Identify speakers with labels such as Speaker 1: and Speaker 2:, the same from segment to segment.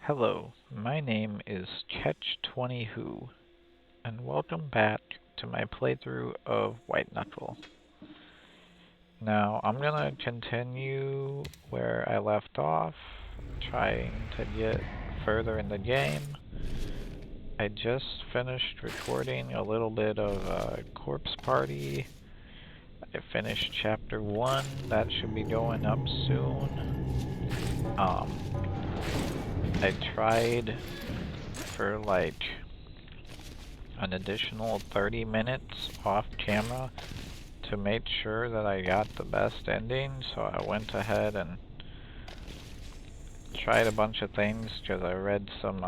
Speaker 1: Hello, my name is Catch20Who, and welcome back to my playthrough of White Knuckle. Now, I'm gonna continue where I left off, trying to get further in the game. I just finished recording a little bit of Corpse Party. I finished Chapter 1, that should be going up soon. I tried for like an additional 30 minutes off camera to make sure that I got the best ending, so I went ahead and tried a bunch of things because I read some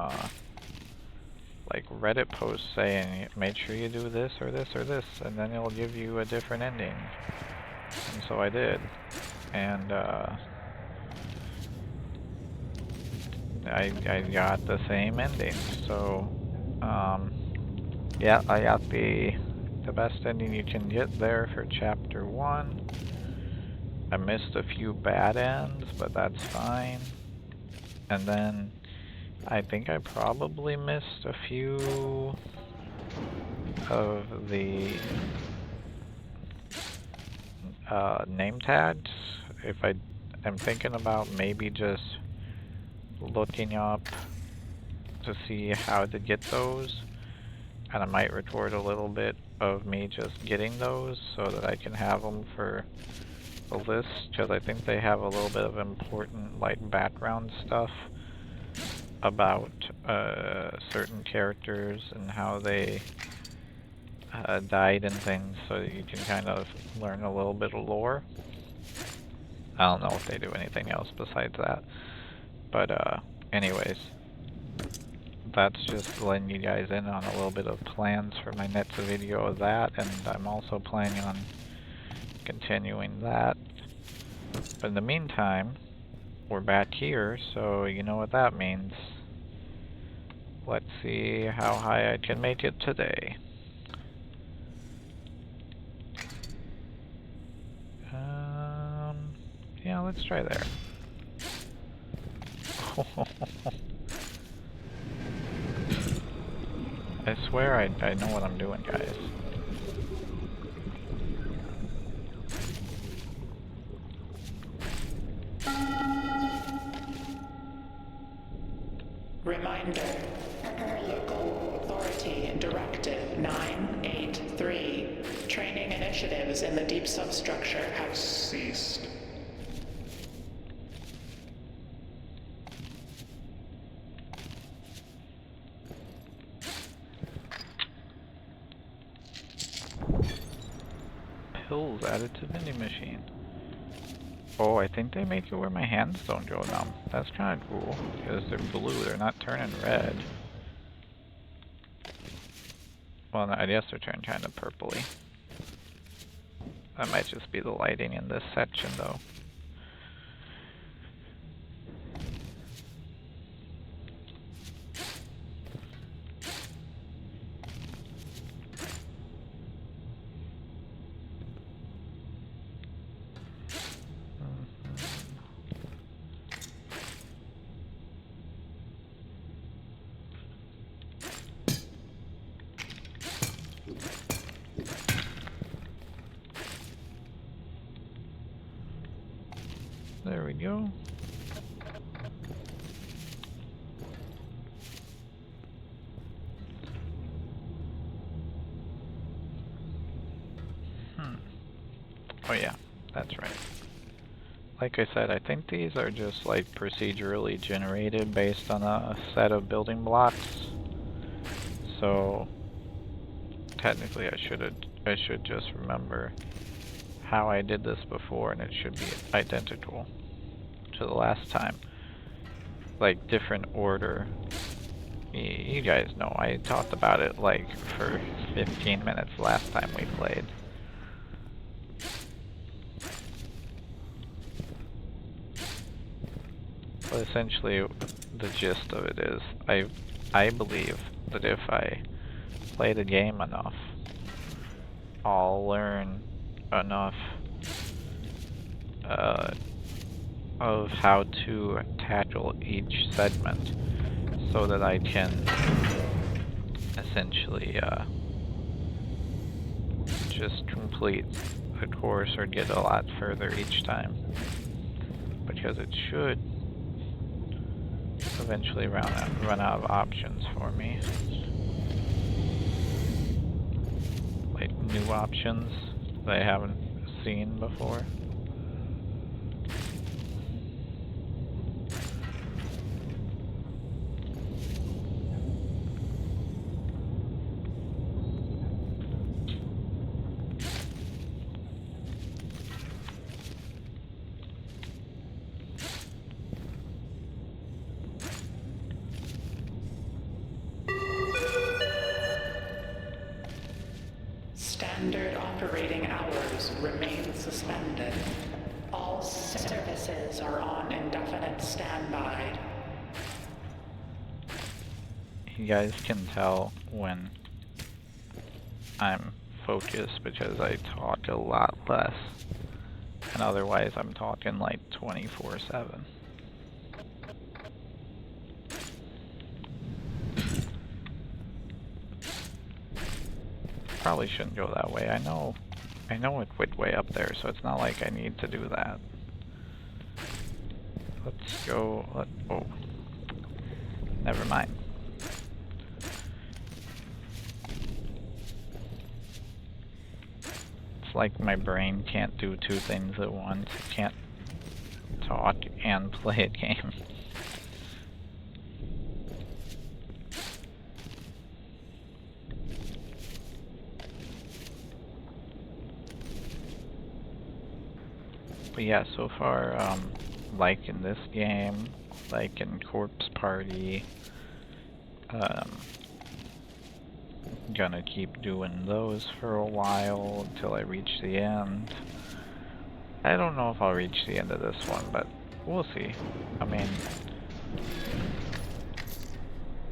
Speaker 1: like Reddit posts saying make sure you do this or this or this and then it'll give you a different ending. And so I did. And I got the same ending. So yeah, I got the best ending you can get there for Chapter 1. I missed a few bad ends, but that's fine. And then I think I probably missed a few of the name tags. If I'm thinking about maybe just looking up to see how to get those, and I might record a little bit of me just getting those so that I can have them for the list, because I think they have a little bit of important like background stuff about certain characters and how they died and things, so that you can kind of learn a little bit of lore. I don't know if they do anything else besides that, but anyways, that's just letting you guys in on a little bit of plans for my next video of that, and I'm also planning on continuing that. But in the meantime, we're back here, so you know what that means. Let's see how high I can make it today. Yeah, let's try there. I swear I know what I'm doing, guys.
Speaker 2: Reminder. Local Authority Directive 983. Training initiatives in the deep substructure have ceased.
Speaker 1: Pills added to vending machine. Oh, I think they make it where my hands don't go numb. That's kind of cool, because they're blue, they're not turning red. Well, no, I guess they're turning kind of purpley. That might just be the lighting in this section, though. There we go. Oh yeah, that's right. Like I said, I think these are just like procedurally generated based on a set of building blocks. So technically I should just remember how I did this before, and it should be identical to the last time. Like different order. You guys know, I talked about it like for 15 minutes last time we played. But essentially, the gist of it is, I believe that if I play the game enough, I'll learn enough of how to tackle each segment. so that I can essentially just complete the course or get a lot further each time, because it should eventually run out of options for me. Like new options that I haven't seen before.
Speaker 2: Standard operating hours remain suspended. All services are on indefinite standby.
Speaker 1: You guys can tell when I'm focused because I talk a lot less, and otherwise I'm talking like 24/7. Probably shouldn't go that way. I know it went way up there, so it's not like I need to do that. Let's go. Oh, never mind. It's like my brain can't do two things at once. It can't talk and play a game. But yeah, so far, like in this game, like in Corpse Party, gonna keep doing those for a while until I reach the end. I don't know if I'll reach the end of this one, but we'll see. I mean,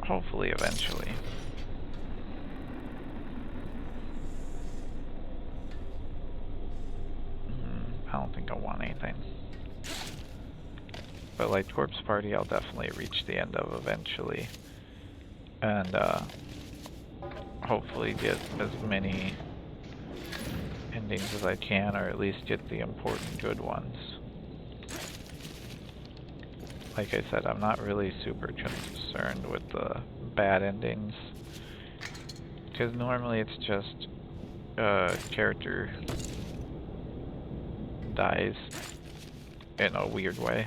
Speaker 1: hopefully eventually. I don't think I want anything. But like Corpse Party, I'll definitely reach the end of eventually. And hopefully get as many endings as I can, or at least get the important good ones. Like I said, I'm not really super concerned with the bad endings, because normally it's just character dies in a weird way.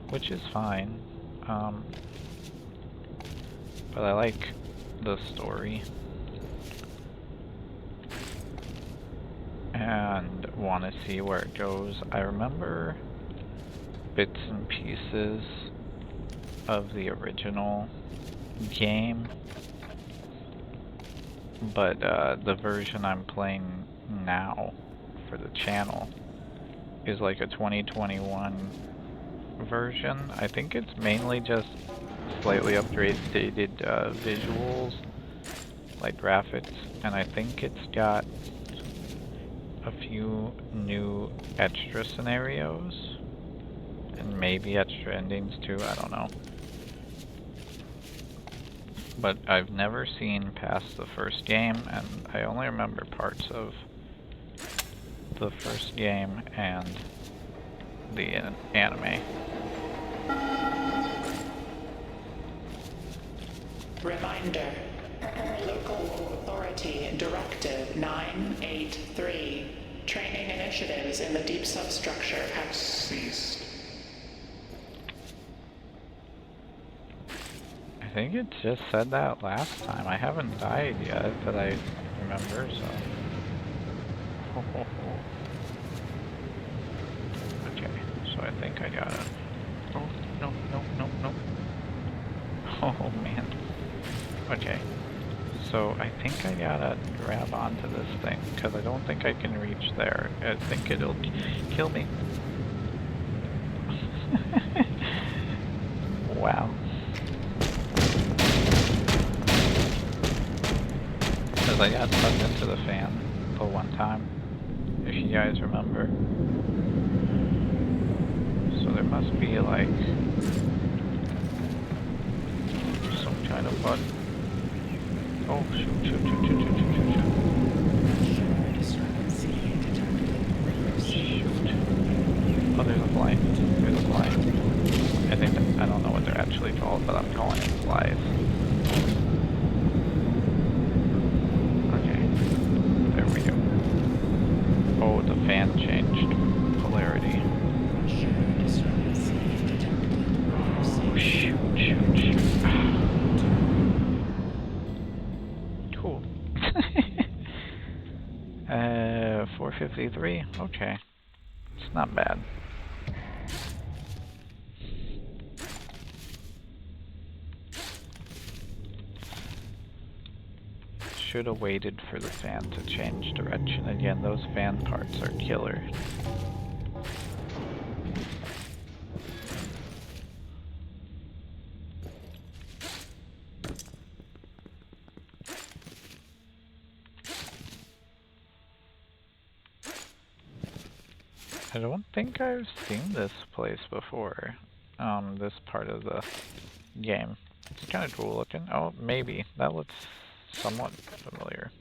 Speaker 1: Which is fine. But I like the story. And want to see where it goes. I remember bits and pieces of the original game, but the version I'm playing now for the channel is like a 2021 version. I think it's mainly just slightly updated visuals, like graphics, and I think it's got a few new extra scenarios and maybe extra endings too, I don't know. But I've never seen past the first game, and I only remember parts of the first game and the anime.
Speaker 2: Reminder. Local Authority Directive 983. Training initiatives in the deep substructure have ceased.
Speaker 1: I think it just said that last time. I haven't died yet that I remember, so... Okay, so I think I got it. Oh, no. Oh, man. Okay. So I think I gotta grab onto this thing, because I don't think I can reach there. I think it'll kill me. Wow. Because I got sucked into the fan the one time, if you guys remember. So there must be like some kind of button. Oh shoot, shoot, shoot, shoot, shoot, shoot, shoot, shoot. Shoot. Oh, there's a fly. There's a fly. I think I don't know what they're actually called, but I'm calling it flies. Okay. There we go. Oh, the fan changed polarity. Oh, shoot, shoot, shoot. Cool. 453. Okay. It's not bad. Should have waited for the fan to change direction again. Those fan parts are killer. I don't think I've seen this place before. This part of the game. It's kind of cool looking. Oh, maybe. That looks somewhat familiar.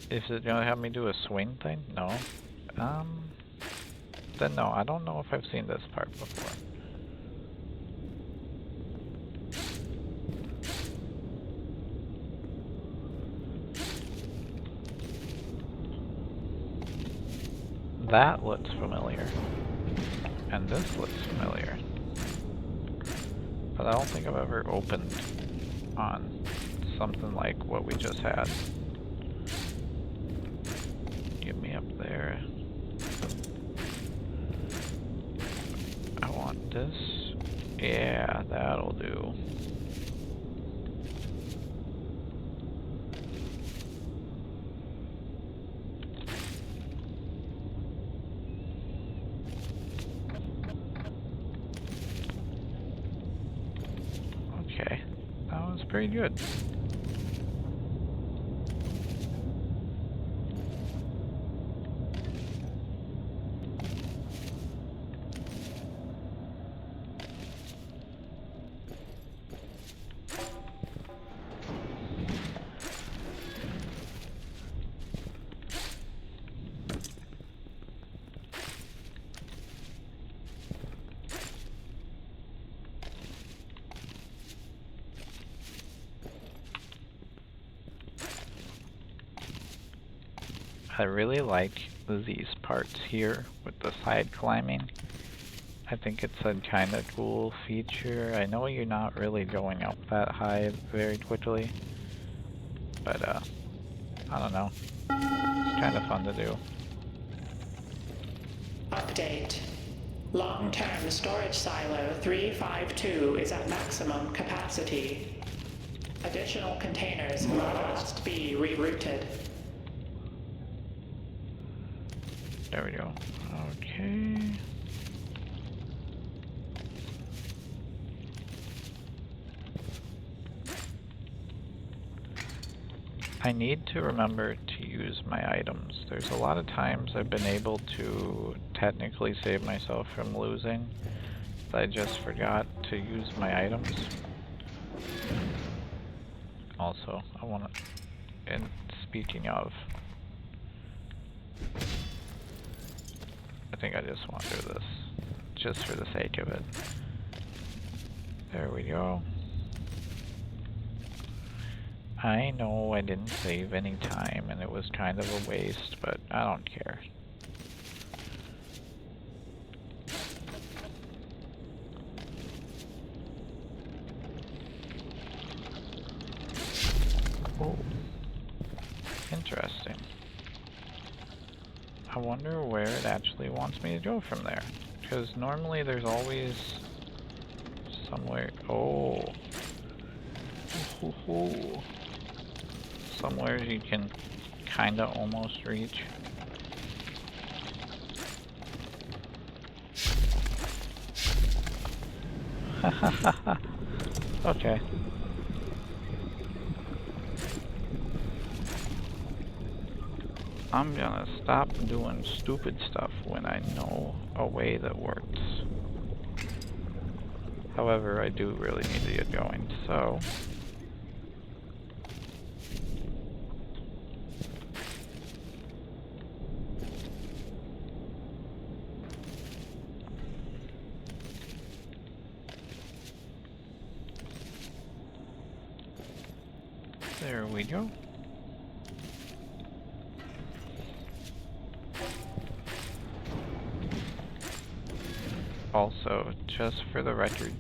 Speaker 1: Is it gonna have me do a swing thing? No. Then no, I don't know if I've seen this part before. That looks familiar. And this looks familiar. But I don't think I've ever opened on something like what we just had. Get me up there. I want this. Yeah, that'll do. Okay, that was pretty good. I really like these parts here with the side climbing. I think it's a kind of cool feature. I know you're not really going up that high very quickly, but I don't know. It's kind of fun to do.
Speaker 2: Update. Long-term storage silo 352 is at maximum capacity. Additional containers must be rerouted.
Speaker 1: There we go. Okay. I need to remember to use my items. There's a lot of times I've been able to technically save myself from losing, but I just forgot to use my items. Also, I want to, and speaking of, I think I just want to do this, just for the sake of it. There we go. I know I didn't save any time and it was kind of a waste, but I don't care. Oh, interesting. I wonder where it actually wants me to go from there. Because normally there's always somewhere. Oh. Somewhere you can kinda almost reach. Okay. I'm gonna stop doing stupid stuff when I know a way that works. However, I do really need to get going, so... There we go. Also, just for the record,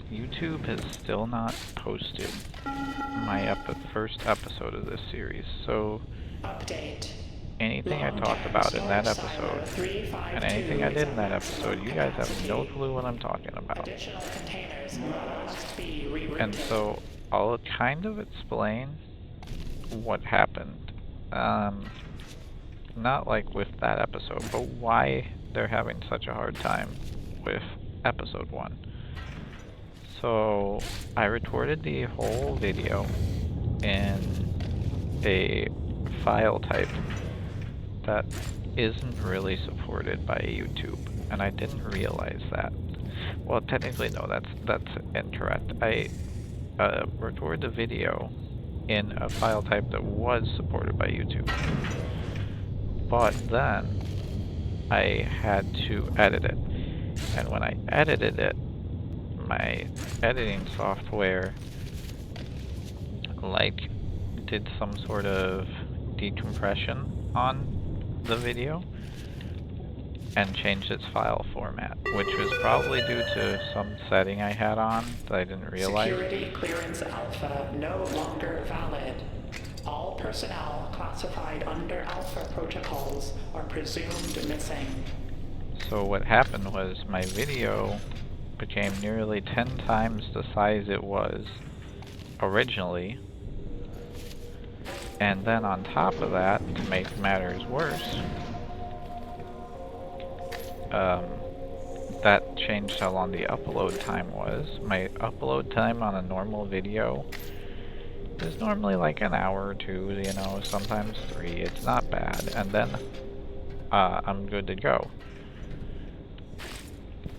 Speaker 1: YouTube has still not posted my first episode of this series, so
Speaker 2: Update.
Speaker 1: anything I talk about in that episode, and anything I did in that episode, you guys have no clue what I'm talking about.
Speaker 2: Additional containers must be rerouted.
Speaker 1: And so, I'll kind of explain what happened. Not like with that episode, but why they're having such a hard time with episode 1. So, I recorded the whole video in a file type that isn't really supported by YouTube, and I didn't realize that. Well, technically, no, that's incorrect. I recorded the video in a file type that was supported by YouTube. But then I had to edit it. And when I edited it, my editing software like did some sort of decompression on the video and changed its file format, which was probably due to some setting I had on that I didn't realize.
Speaker 2: Security clearance alpha no longer valid. All personnel classified under alpha protocols are presumed missing.
Speaker 1: So what happened was my video became nearly 10 times the size it was originally. And then on top of that, to make matters worse, that changed how long the upload time was. My upload time on a normal video is normally like an hour or 2, you know, sometimes 3. It's not bad. And then I'm good to go.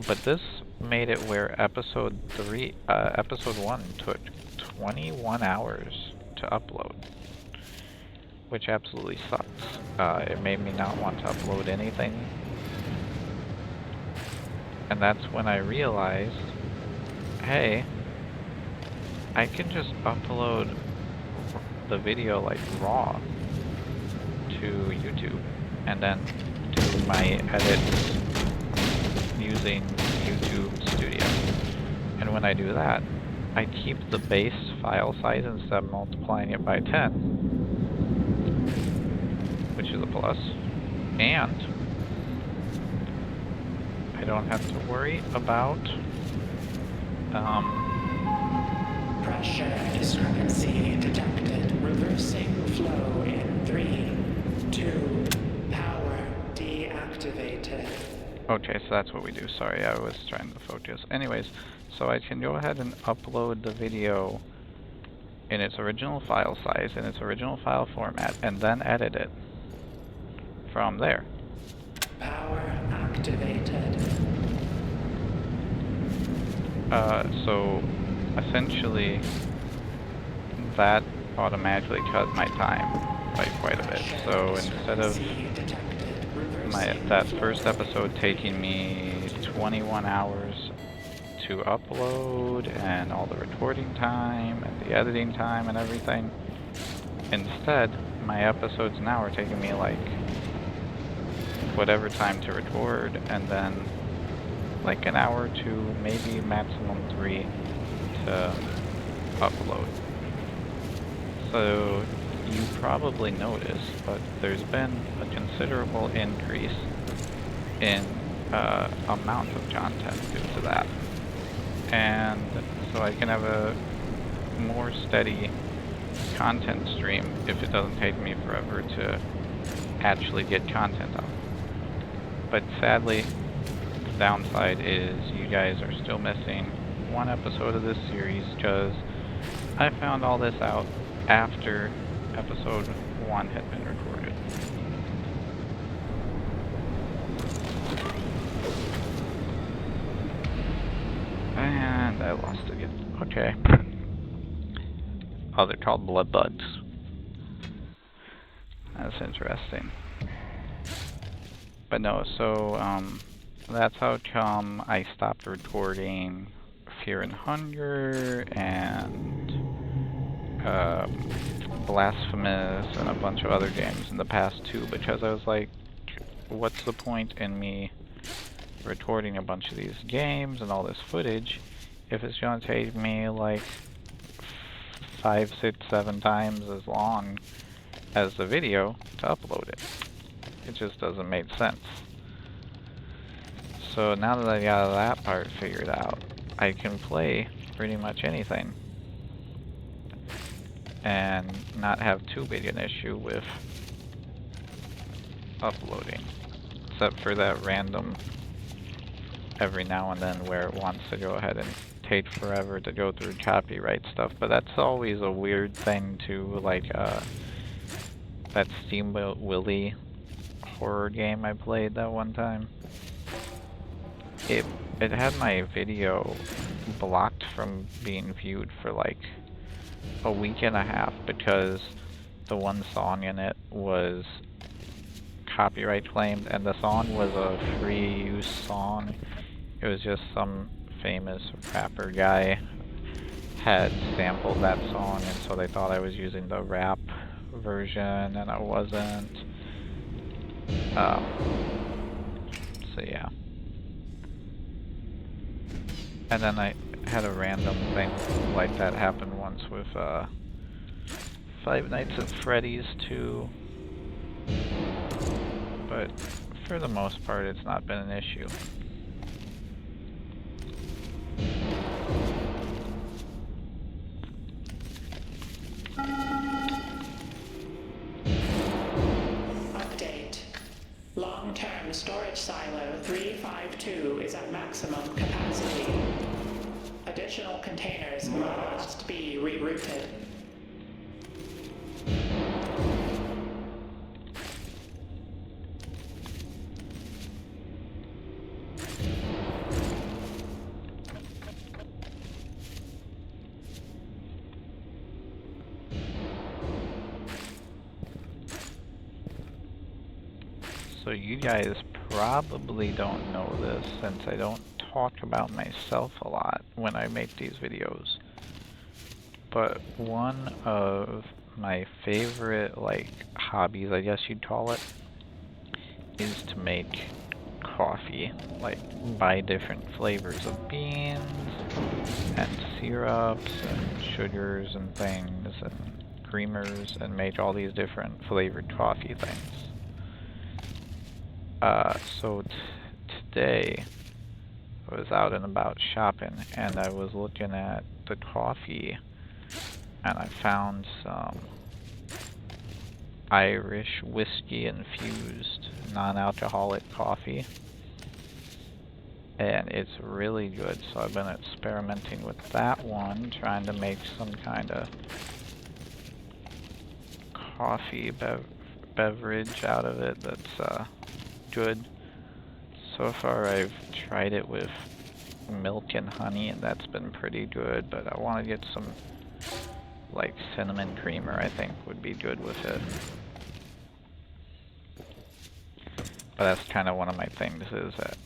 Speaker 1: But this made it where episode 1 took 21 hours to upload, which absolutely sucks. It made me not want to upload anything. And that's when I realized, hey, I can just upload the video like raw to YouTube and then do my edits using YouTube Studio. And when I do that, I keep the base file size instead of multiplying it by 10, which is a plus, and I don't have to worry about
Speaker 2: Pressure discrepancy detected. Reversing flow in 3, 2, power deactivated.
Speaker 1: Okay, so that's what we do. Sorry, I was trying to focus. Anyways, so I can go ahead and upload the video in its original file size, in its original file format, and then edit it from there.
Speaker 2: Power activated.
Speaker 1: So essentially that automatically cut my time by quite a bit. So instead of that first episode taking me 21 hours to upload and all the recording time and the editing time and everything, instead my episodes now are taking me like whatever time to record and then like an hour to maybe maximum 3 to upload. So you probably noticed, but there's been a considerable increase in amount of content due to that. And so I can have a more steady content stream if it doesn't take me forever to actually get content up. But sadly, the downside is you guys are still missing one episode of this series because I found all this out after episode 1 had been recorded. And I lost again. Okay. Oh, they're called blood bugs. That's interesting. But no, so, that's how come I stopped recording Fear and Hunger and Blasphemous and a bunch of other games in the past too, because I was like, what's the point in me recording a bunch of these games and all this footage if it's gonna take me like 5, 6, 7 times as long as the video to upload it. It just doesn't make sense. So now that I got that part figured out, I can play pretty much anything and not have too big an issue with uploading, except for that random every now and then where it wants to go ahead and take forever to go through copyright stuff. But that's always a weird thing too, like that Steamboat Willie horror game I played that one time. It had my video blocked from being viewed for like a week and a half because the one song in it was copyright claimed, and the song was a free use song. It was just some famous rapper guy had sampled that song, and so they thought I was using the rap version, and I wasn't. So yeah. And then I had a random thing like that happen once with Five Nights at Freddy's too. But for the most part, it's not been an issue.
Speaker 2: Update. Long-term storage silo 352 is at maximum capacity. Additional containers must be rerouted.
Speaker 1: So you guys probably don't know this since I don't talk about myself a lot when I make these videos. But one of my favorite like hobbies, I guess you'd call it, is to make coffee. Like buy different flavors of beans and syrups and sugars and things and creamers and make all these different flavored coffee things. So today I was out and about shopping and I was looking at the coffee and I found some Irish whiskey infused non-alcoholic coffee, and it's really good. So I've been experimenting with that one, trying to make some kind of coffee beverage out of it that's good. So far I've tried it with milk and honey and that's been pretty good, but I want to get some like cinnamon creamer, I think would be good with it. But that's kind of one of my things is that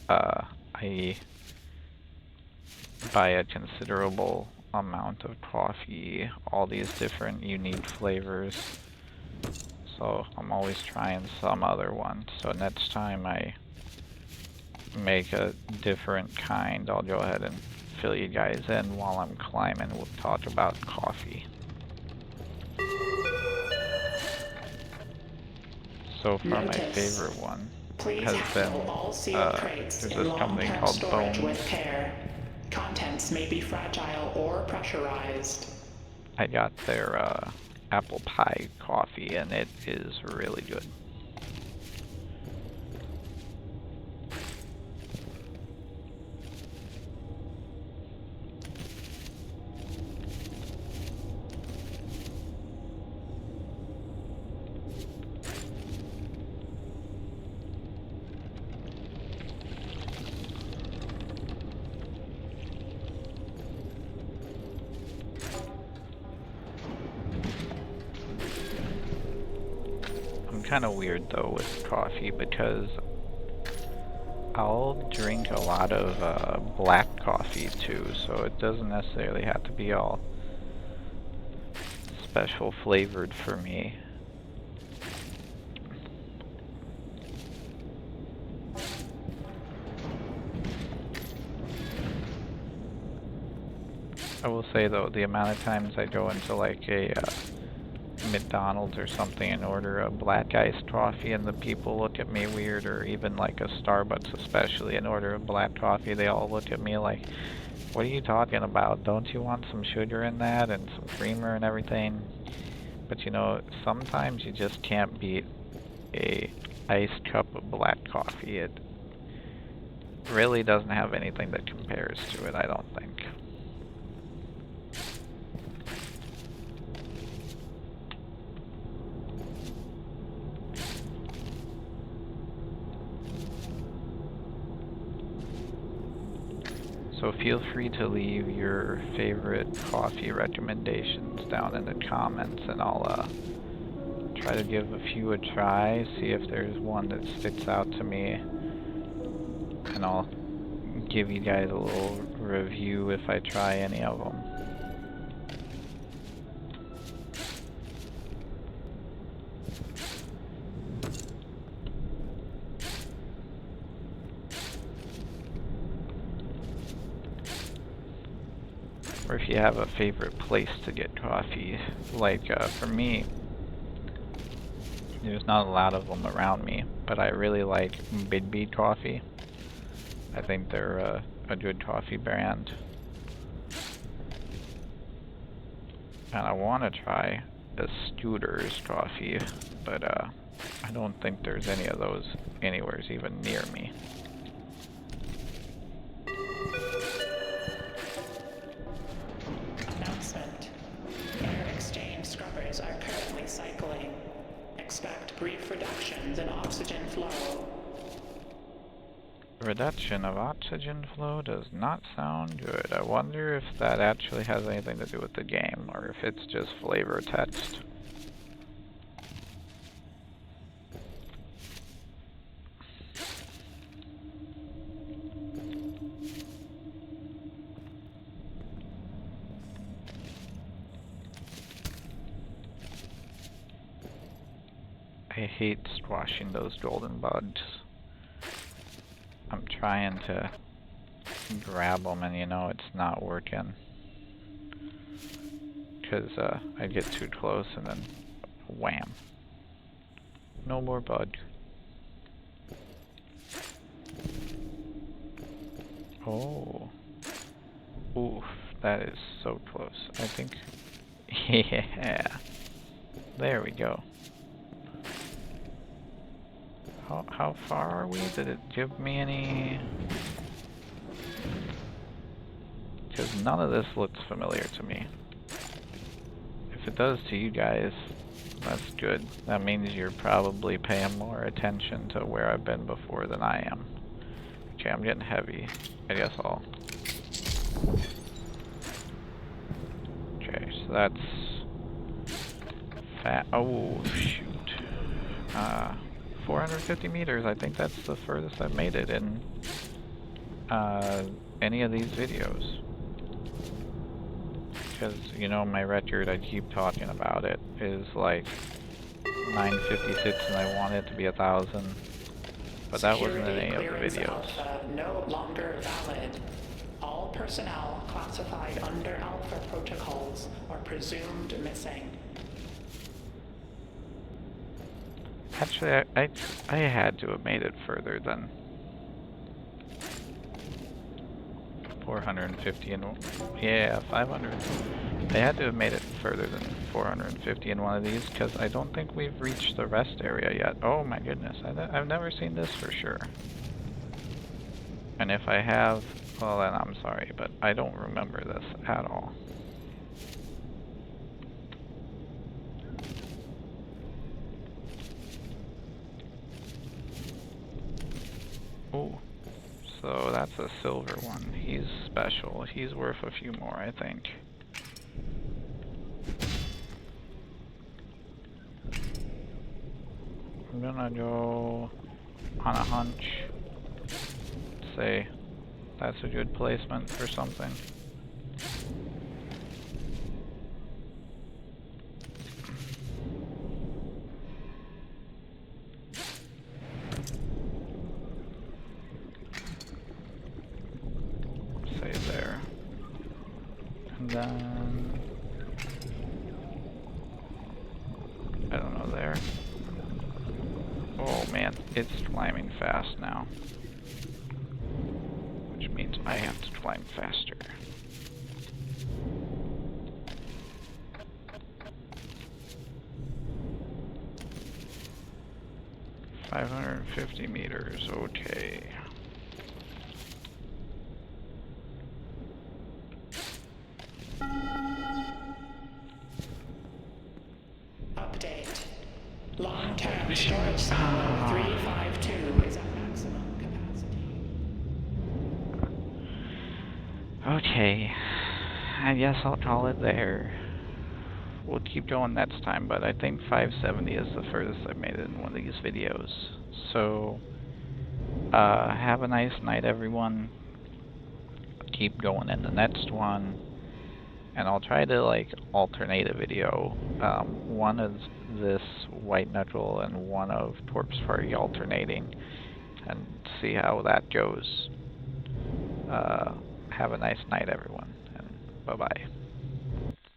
Speaker 1: I buy a considerable amount of coffee, all these different unique flavors. So I'm always trying some other one. So next time I make a different kind, I'll go ahead and fill you guys in while I'm climbing. We'll talk about coffee. So far my favorite one has been, there's this company called
Speaker 2: storage
Speaker 1: Bones.
Speaker 2: with care. Contents may be fragile or pressurized.
Speaker 1: I got their apple pie coffee and it is really good. kind of weird though with coffee because I'll drink a lot of black coffee too, so it doesn't necessarily have to be all special flavored for me. I will say though, the amount of times I go into like a McDonald's or something and order a black iced coffee and the people look at me weird, or even like a Starbucks especially and order a black coffee, they all look at me like, what are you talking about? Don't you want some sugar in that and some creamer and everything? But you know, sometimes you just can't beat a iced cup of black coffee. It really doesn't have anything that compares to it, I don't think. So feel free to leave your favorite coffee recommendations down in the comments, and I'll try to give a few a try, see if there's one that sticks out to me, and I'll give you guys a little review if I try any of them. Or if you have a favorite place to get coffee. Like for me, there's not a lot of them around me, but I really like Big B Coffee. I think they're a good coffee brand. And I want to try a Scooter's coffee, but I don't think there's any of those anywhere even near me.
Speaker 2: Announcement. Air exchange scrubbers are currently cycling. Expect brief reductions in oxygen flow.
Speaker 1: Reduction of oxygen flow does not sound good. I wonder if that actually has anything to do with the game, or if it's just flavor text. I hate squashing those golden bugs. I'm trying to grab them and you know it's not working. Because I get too close and then wham. No more bug. Oh. Oof, that is so close. I think... yeah. There we go. How far are we? Did it give me any... Because none of this looks familiar to me. If it does to you guys, that's good. That means you're probably paying more attention to where I've been before than I am. Okay, I'm getting heavy. I guess I'll... Okay, so that's... fat. Oh, shoot. 450 meters, I think that's the furthest I've made it in any of these videos. Because, you know, my record, I keep talking about it, is like 956 and I want it to be 1,000. But that wasn't in any of the videos.
Speaker 2: Alpha no longer valid. All personnel classified under Alpha protocols are presumed missing.
Speaker 1: Actually, I had to have made it further than 450 and... yeah, 500. I had to have made it further than 450 in one of these, because I don't think we've reached the rest area yet. Oh my goodness, I've never seen this for sure. And if I have, well then I'm sorry, but I don't remember this at all. Oh, so that's a silver one. He's special. He's worth a few more, I think. gonna go on a hunch. Say that's a good placement for something. Say there. And then I don't know there. Oh man, it's climbing fast now. Which means I have to climb faster. $550 meters, okay.
Speaker 2: Update. Long-term storage silo 352 is at maximum capacity.
Speaker 1: Okay, I guess I'll call it there. We'll keep going next time, but I think 570 is the furthest I've made it in one of these videos. So, have a nice night, everyone. Keep going in the next one, and I'll try to like alternate a video. One is this white knuckle and one of Torp's Party alternating, and see how that goes. Have a nice night, everyone, and bye-bye.